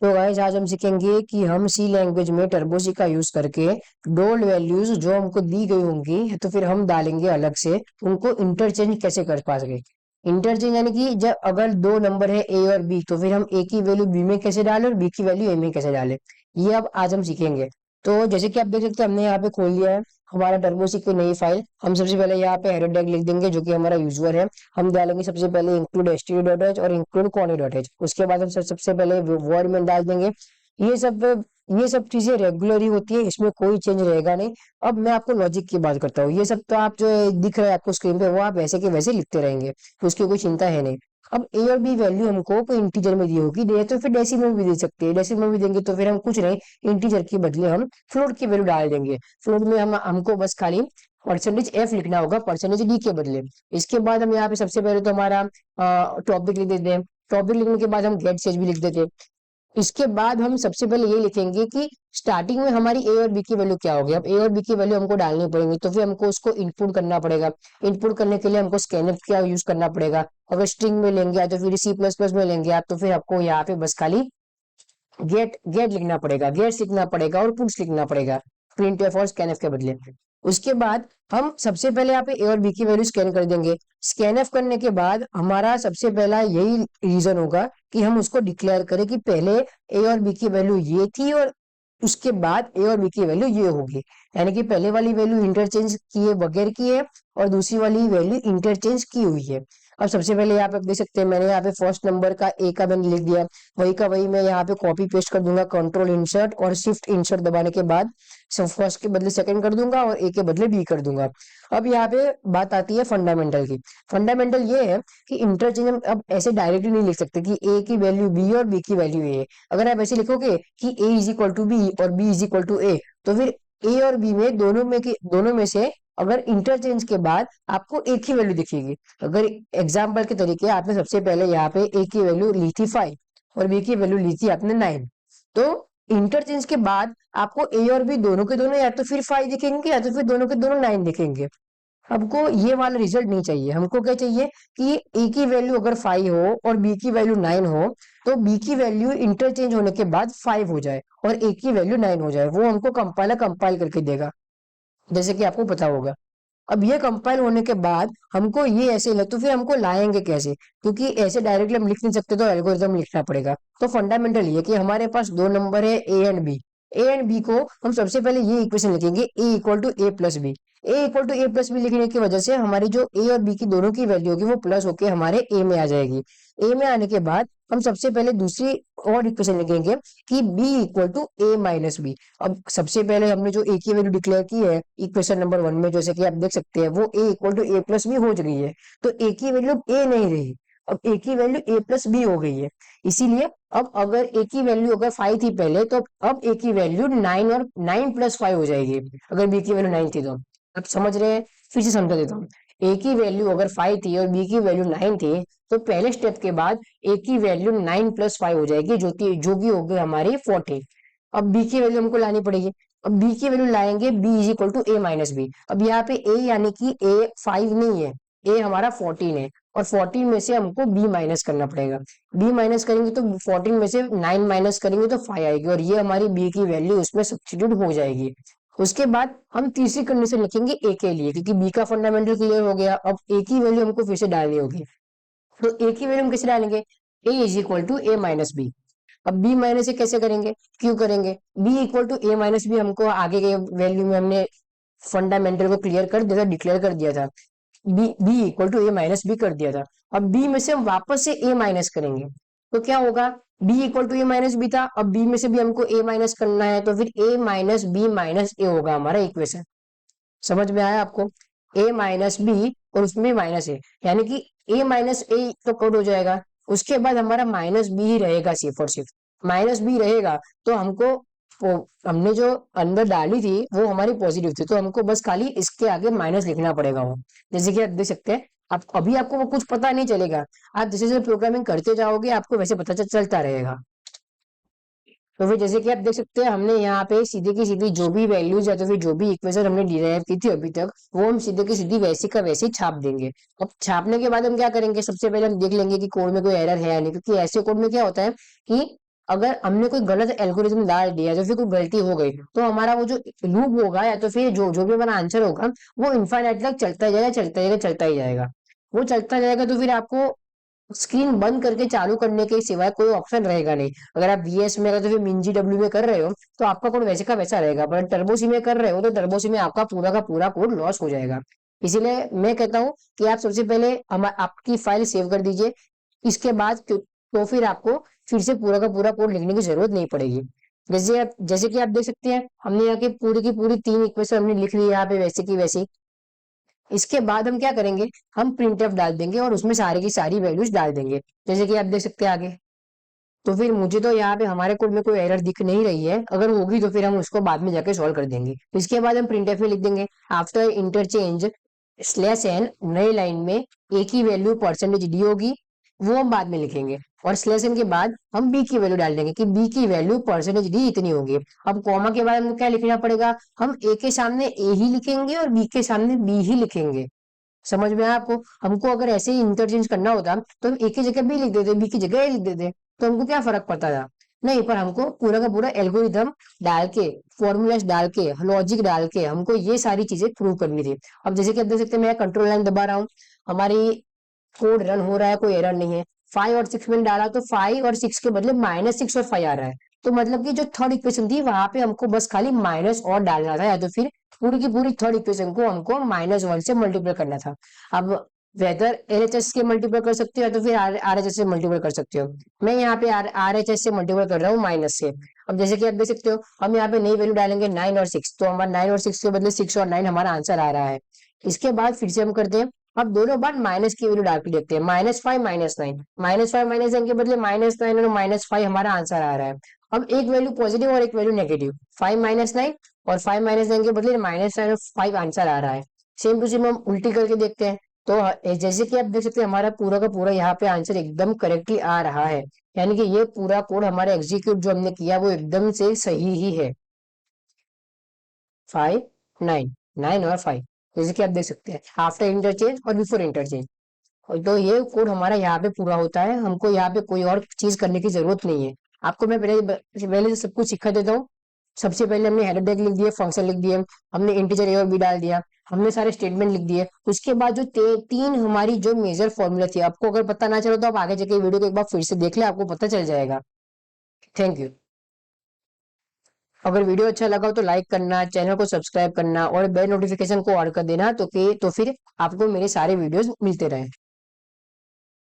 तो गाइस आज हम सीखेंगे कि हम सी लैंग्वेज में टर्बो सी का यूज करके डोल वैल्यूज जो हमको दी गई होंगी तो फिर हम डालेंगे अलग से, उनको इंटरचेंज कैसे कर पाएंगे। इंटरचेंज यानी कि जब अगर दो नंबर है ए और बी तो फिर हम ए की वैल्यू बी में कैसे डालें और बी की वैल्यू ए में कैसे डालें, ये अब आज हम सीखेंगे। तो जैसे कि आप देख सकते हैं हमने यहाँ पे खोल लिया है हमारा टर्बो सी की नई फाइल। हम सबसे पहले यहाँ पे हेडर टैग लिख देंगे जो कि हमारा यूजर है। हम डालेंगे सबसे पहले इंक्लूड std.h और इंक्लूड quantity.h। उसके बाद हम सबसे पहले वर्ड में डाल देंगे। ये सब ये सब चीजें रेगुलर ही होती है, इसमें कोई चेंज रहेगा नहीं। अब मैं आपको लॉजिक की बात करता हूँ। ये सब तो आप जो दिख रहा है आपको स्क्रीन पे वो आप वैसे के वैसे लिखते रहेंगे, तो उसकी कोई चिंता है नहीं। अब ए और बी वैल्यू हमको कोई इंटीजर में दी होगी, दे तो फिर डेसिमल में भी दे सकते हैं। डेसिमल में भी देंगे तो फिर हम कुछ नहीं, इंटीजर के बदले हम फ्लोट की वैल्यू डाल देंगे। फ्लोट में हम हमको बस खाली परसेंटेज एफ लिखना होगा परसेंटेज डी के बदले। इसके बाद हम यहाँ पे सबसे पहले तो हमारा टॉपिक लिख देते हैं। टॉपिक लिखने के बाद हम गेट सेज भी लिख देते हैं। इसके बाद हम सबसे पहले ये लिखेंगे कि स्टार्टिंग में हमारी ए और बी की वैल्यू क्या होगी। अब ए और बी की वैल्यू हमको डालनी पड़ेगी तो फिर हमको उसको इनपुट करना पड़ेगा। इनपुट करने के लिए हमको स्कैनफ का यूज करना पड़ेगा। अगर स्ट्रिंग में लेंगे या तो फिर सी प्लस प्लस में लेंगे आप तो फिर आपको यहाँ पे बस खाली गेट गेट लिखना पड़ेगा, गेट्स लिखना पड़ेगा और पुट्स लिखना पड़ेगा प्रिंटफ और स्कैनफ के बदले। उसके बाद हम सबसे पहले यहाँ पे ए और बी की वैल्यू स्कैन कर देंगे। स्कैनफ करने के बाद हमारा सबसे पहला यही रीजन होगा कि हम उसको डिक्लेयर करें कि पहले ए और बी की वैल्यू ये थी और उसके बाद ए और बी की वैल्यू ये होगी। यानी कि पहले वाली वैल्यू इंटरचेंज किए बगैर की है और दूसरी वाली वैल्यू इंटरचेंज की हुई है। अब सबसे पहले यहाँ पे आप देख सकते हैं मैंने यहाँ पे फर्स्ट नंबर का ए का मैंने लिख दिया। वही का वही मैं यहाँ पे कॉपी पेस्ट कर दूंगा, कंट्रोल इंसर्ट और शिफ्ट इंसर्ट दबाने के बाद फर्स्ट के बदले सेकंड कर दूंगा और ए के बदले बी कर दूंगा। अब यहाँ पे बात आती है फंडामेंटल की। फंडामेंटल ये है कि इंटरचेंज हम अब ऐसे डायरेक्टली नहीं लिख सकते कि ए की वैल्यू बी और बी की वैल्यू ए। अगर आप ऐसे लिखोगे कि ए इज इक्वल टू बी और बी इज इक्वल टू ए तो फिर ए और बी में दोनों में से अगर इंटरचेंज के बाद आपको एक ही वैल्यू दिखेगी। अगर एग्जाम्पल के तरीके आपने सबसे पहले यहाँ पे ए की वैल्यू ली थी 5 और बी की वैल्यू ली थी आपने 9, तो इंटरचेंज के बाद आपको ए और बी दोनों के दोनों या तो फिर 5 दिखेंगे या तो फिर दोनों के दोनों 9 दिखेंगे। हमको ये वाला रिजल्ट नहीं चाहिए। हमको क्या चाहिए कि ए की वैल्यू अगर 5 हो और बी की वैल्यू 9 हो तो बी की वैल्यू इंटरचेंज होने के बाद 5 हो जाए और ए की वैल्यू 9 हो जाए। वो हमको कंपाइलर कंपाइल करके देगा, जैसे कि आपको पता होगा। अब ये कंपाइल होने के बाद हमको ये ऐसे लग तो फिर हमको लाएंगे कैसे, क्योंकि ऐसे डायरेक्टली हम लिख नहीं सकते तो एल्गोरिथम लिखना पड़ेगा। तो फंडामेंटल ये कि हमारे पास दो नंबर है A and B. A and B को हम सबसे पहले ये इक्वेशन लिखेंगे A equal to A plus B. A equal to A plus B लिखने की वजह से हमारी जो ए और बी की दोनों की वैल्यू होगी वो प्लस होके हमारे ए में आ जाएगी। ए में आने के बाद हम सबसे पहले दूसरी और इक्वेशन लिखेंगे कि B equal to A minus B. अब सबसे पहले हमने जो ए की वैल्यू डिक्लेयर की है इक्वेशन नंबर 1 में, जैसे कि आप देख सकते हैं वो A equal to A plus B हो गई है। तो ए की वैल्यू ए नहीं रही, अब ए की वैल्यू ए प्लस बी हो गई है। इसीलिए अब अगर ए की वैल्यू अगर 5 थी पहले तो अब ए की वैल्यू 9 और 9 प्लस 5 हो जाएगी। अगर बी की वैल्यू 9 थी तो अब समझ रहे हैं, फिर से समझा देता हूँ। ए की वैल्यू अगर 5 थी और बी की वैल्यू 9 थी तो पहले स्टेप के बाद ए की वैल्यू 9 प्लस 5 हो जाएगी जो कि होगी हमारी 40। अब बी की वैल्यू हमको लानी पड़ेगी। अब बी की वैल्यू लाएंगे B is equal to A minus B. अब यहाँ पे ए यानी कि ए 5 नहीं है, ए हमारा 14 है और 14 में से हमको बी माइनस करना पड़ेगा। बी माइनस करेंगे तो 14 में से 9 माइनस करेंगे तो 5 आएगी और ये हमारी बी की वैल्यू उसमें सब्स्टिट्यूट हो जाएगी। उसके बाद हम तीसरी कंडीशन लिखेंगे ए के लिए, क्योंकि बी का फंडामेंटल क्लियर हो गया। अब ए की वैल्यू हमको फिर से डालनी होगी। तो ए की वैल्यू हम कैसे डालेंगे, A is equal to A minus B. अब बी माइनस ए कैसे करेंगे, क्यों करेंगे, B equal to A minus B हमको आगे के वैल्यू में हमने फंडामेंटल को क्लियर कर दिया था, डिक्लेयर कर दिया था। B equal to A minus B कर दिया था। अब बी में से हम वापस से ए माइनस करेंगे तो क्या होगा, B equal to A minus B था, अब बी में से भी हमको ए माइनस करना है तो फिर ए माइनस बी माइनस ए होगा हमारा इक्वेशन। समझ में आया आपको, ए माइनस बी और उसमें माइनस ए, यानी कि ए माइनस ए तो कट हो जाएगा। उसके बाद हमारा माइनस बी ही रहेगा, सिर्फ और सिर्फ माइनस बी रहेगा। तो हमको हमने जो अंदर डाली थी वो हमारी पॉजिटिव थी तो हमको बस खाली इसके आगे माइनस लिखना पड़ेगा वो। जैसे कि आप देख सकते हैं, आप अभी आपको वो कुछ पता नहीं चलेगा, आप जैसे जैसे प्रोग्रामिंग करते जाओगे आपको वैसे पता चलता रहेगा। तो फिर जैसे कि आप देख सकते हैं हमने यहाँ पे सीधे की सीधी जो भी वैल्यूज या तो फिर जो भी इक्वेशन हमने डिराइव की थी अभी तक वो हम सीधे की सीधी वैसी का वैसे ही छाप देंगे। अब छापने के बाद हम क्या करेंगे, सबसे पहले हम देख लेंगे कि कोड में कोई एरर है या नहीं, क्योंकि ऐसे कोड में क्या होता है कि अगर हमने कोई गलत एल्गोरिथम डाल दिया तो फिर कोई गलती हो गई तो हमारा वो जो लूप होगा या तो फिर जो जो भी हमारा आंसर होगा वो इनफाइनाइट तक चलता ही जाएगा, चलता ही जाएगा, चलता ही जाएगा। वो चलता जाएगा तो फिर आपको स्क्रीन बंद करके चालू करने के सिवाय कोई ऑप्शन रहेगा नहीं। अगर आप वीएस में, अगर तो फिर मिंजी डब्ल्यू में कर रहे हो तो आपका कोड वैसे का वैसा रहेगा, पर टर्बोसी में कर रहे हो तो टर्बोसी में आपका पूरा का पूरा कोड लॉस हो जाएगा। इसीलिए मैं कहता हूँ कि आप सबसे पहले हम आपकी फाइल सेव कर दीजिए। इसके बाद तो फिर आपको फिर से पूरा का पूरा कोड लिखने की जरूरत नहीं पड़ेगी। जैसे कि आप देख सकते हैं हमने यहाँ की पूरी 3 इक्वेशन हमने लिख ली यहाँ पे वैसे की वैसी। इसके बाद हम क्या करेंगे, हम प्रिंटफ डाल देंगे और उसमें सारी की सारी वैल्यूज डाल देंगे, जैसे कि आप देख सकते हैं आगे। तो फिर मुझे तो यहाँ पे हमारे कोड में कोई एरर दिख नहीं रही है, अगर होगी तो फिर हम उसको बाद में जाके सॉल्व कर देंगे। इसके बाद हम प्रिंटफ में लिख देंगे आफ्टर इंटरचेंज स्लैश एन, नई लाइन में ए की वैल्यू परसेंटेज डी होगी, वो हम बाद में लिखेंगे। और स्लैश एन के बाद हम बी की वैल्यू डाल देंगे कि बी की वैल्यू परसेंटेज डी इतनी होगी। अब कॉमा के बाद हमको क्या लिखना पड़ेगा, हम ए के सामने ए ही लिखेंगे और बी के सामने बी ही लिखेंगे। समझ में आया आपको? हमको अगर ऐसे ही इंटरचेंज करना होता तो हम ए की जगह बी लिख देते, बी की जगह ए लिख देते, तो हमको क्या फर्क पड़ता था? नहीं, पर हमको पूरा का पूरा एल्गोरिथम डाल के, फॉर्मूलाज डाल के, लॉजिक डाल के हमको ये सारी चीजें प्रूव करनी थी। अब जैसे कि आप देख सकते हैं मैं कंट्रोल लाइन दबा रहा हूँ, हमारी कोड रन हो रहा है, कोई एरर नहीं है। 5 और 6 मैंने डाला तो 5 और 6 के बदले -6 और 5 आ रहा है। तो मतलब कि जो थर्ड इक्वेशन थी वहां पे हमको बस खाली माइनस और डालना था, या तो फिर पूरी की पूरी थर्ड इक्वेशन को हमको -1 से मल्टीप्लाई करना था। अब वेदर एलएचएस के मल्टीप्लाई कर सकते हो या तो फिर आरएचएस से मल्टीप्लाई कर सकते हो। मैं यहाँ पे आरएचएस से मल्टीप्लाई कर रहा हूँ माइनस से। अब जैसे कि आप देख सकते हो हम यहाँ पे नई वैल्यू डालेंगे 9 और 6, तो हमारा 9 और 6 के बदले 6 और 9 हमारा आंसर आ रहा है। इसके बाद फिर से हम करते हैं, अब दोनों बार माइनस की वैल्यू डाल के देखते हैं, -5 -9, -5 -9 के बदले -9 और -5 हमारा आंसर आ रहा है। अब एक वैल्यू पॉजिटिव और एक वैल्यू नेगेटिव, 5 -9 और 5 -9 के बदले -9 और 5 आंसर आ रहा है। सेम टू सेम हम उल्टी करके देखते हैं, तो जैसे कि आप देख सकते हैं हमारा पूरा का पूरा यहाँ पे आंसर एकदम करेक्टली आ रहा है। यानी कि ये पूरा कोड हमारा एग्जीक्यूट जो हमने किया वो एकदम से सही ही है। 5 9 9 और 5, जैसे कि आप देख सकते हैं आफ्टर इंटरचेंज और बिफोर इंटरचेंज। तो ये कोड हमारा यहाँ पे पूरा होता है, हमको यहाँ पे कोई और चीज करने की जरूरत नहीं है। आपको मैं पहले से सब कुछ सिखा देता हूँ। सबसे पहले हमने हेडर टैग लिख दिए, फंक्शन लिख दिए, हमने इंटीजर ए और बी डाल दिया, हमने सारे स्टेटमेंट लिख दिए। उसके बाद जो तीन हमारी जो मेजर फॉर्मूला थी, आपको अगर पता ना चलो तो आप आगे जाके वीडियो को एक बार फिर से देख ले, आपको पता चल जाएगा। Thank you. अगर वीडियो अच्छा लगा हो तो लाइक करना, चैनल को सब्सक्राइब करना और बेल नोटिफिकेशन को ऑन कर देना, तो फिर आपको मेरे सारे वीडियोस मिलते रहे।